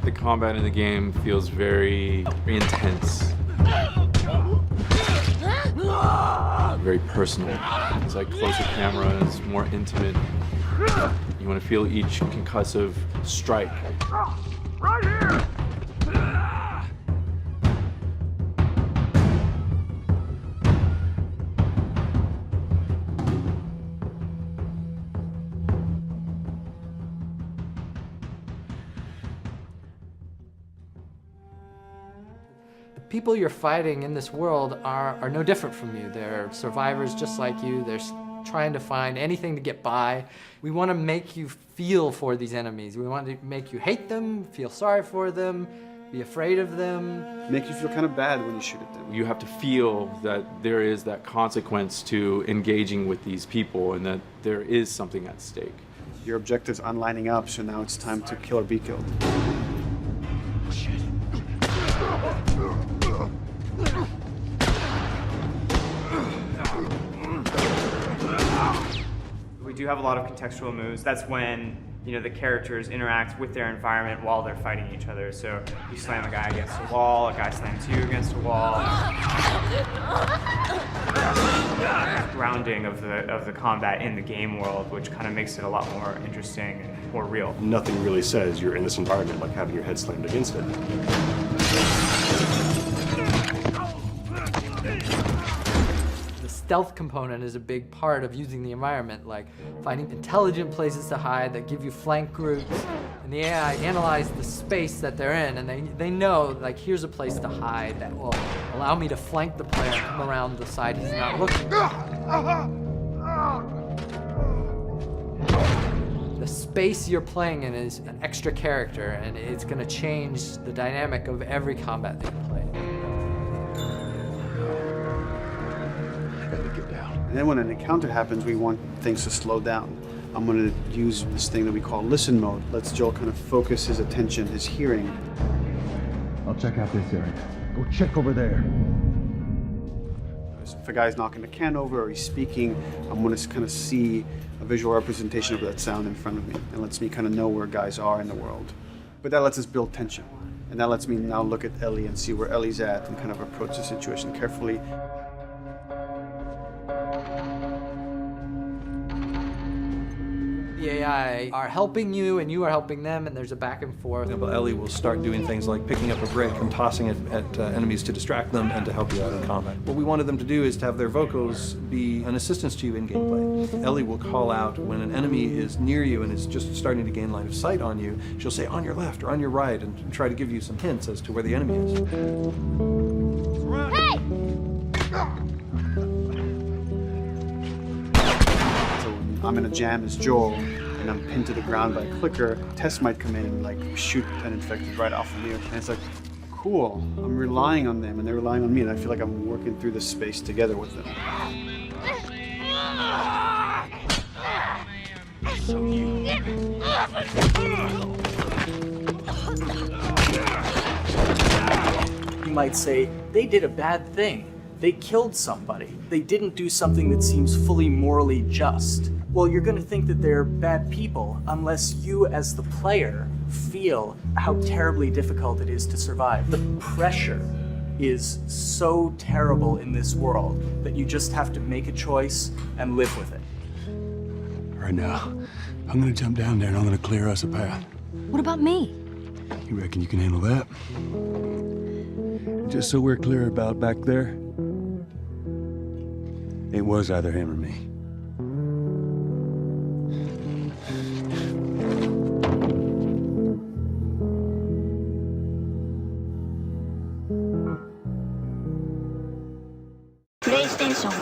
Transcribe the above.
The combat in the game feels very intense. Very personal. It's like closer camera, it's more intimate. You want to feel each concussive strike. Right here! The people you're fighting in this world are no different from you. They're survivors just like you. They're trying to find anything to get by. We want to make you feel for these enemies. We want to make you hate them, feel sorry for them, be afraid of them. Make you feel kind of bad when you shoot at them. You have to feel that there is that consequence to engaging with these people and that there is something at stake. Your objectives aren't lining up, so now it's time to kill or be killed. We do have a lot of contextual moves. That's when, the characters interact with their environment while they're fighting each other. So you slam a guy against a wall, a guy slams you against a wall. Grounding of the combat in the game world, which kind of makes it a lot more interesting and more real. Nothing really says you're in this environment like having your head slammed against it. The stealth component is a big part of using the environment, like finding intelligent places to hide that give you flank groups. And the AI analyze the space that they're in, and they know, like, here's a place to hide that will allow me to flank the player and come around the side he's not looking. The space you're playing in is an extra character, and it's going to change the dynamic of every combat that you play. And then when an encounter happens, we want things to slow down. I'm going to use this thing that we call listen mode. Lets Joel kind of focus his attention, his hearing. I'll check out this area. Go check over there. If a guy's knocking a can over or he's speaking, I'm going to kind of see a visual representation of that sound in front of me. It lets me kind of know where guys are in the world. But that lets us build tension. And that lets me now look at Ellie and see where Ellie's at and kind of approach the situation carefully. The AI are helping you and you are helping them, and there's a back and forth. For example, Ellie will start doing things like picking up a brick and tossing it at enemies to distract them and to help you out in combat. What we wanted them to do is to have their vocals be an assistance to you in gameplay. Ellie will call out when an enemy is near you and is just starting to gain line of sight on you. She'll say on your left or on your right and try to give you some hints as to where the enemy is. Hey! So when I'm in a jam as Joel, and I'm pinned to the ground by a clicker, Tess might come in and like shoot an infected right off of me. And it's like, cool, I'm relying on them and they're relying on me, and I feel like I'm working through this space together with them. You might say, they did a bad thing. They killed somebody. They didn't do something that seems fully morally just. Well, you're going to think that they're bad people unless you, as the player, feel how terribly difficult it is to survive. The pressure is so terrible in this world that you just have to make a choice and live with it. Right now, I'm gonna jump down there and I'm gonna clear us a path. What about me? You reckon you can handle that? Just so we're clear about back there, it was either him or me. PlayStation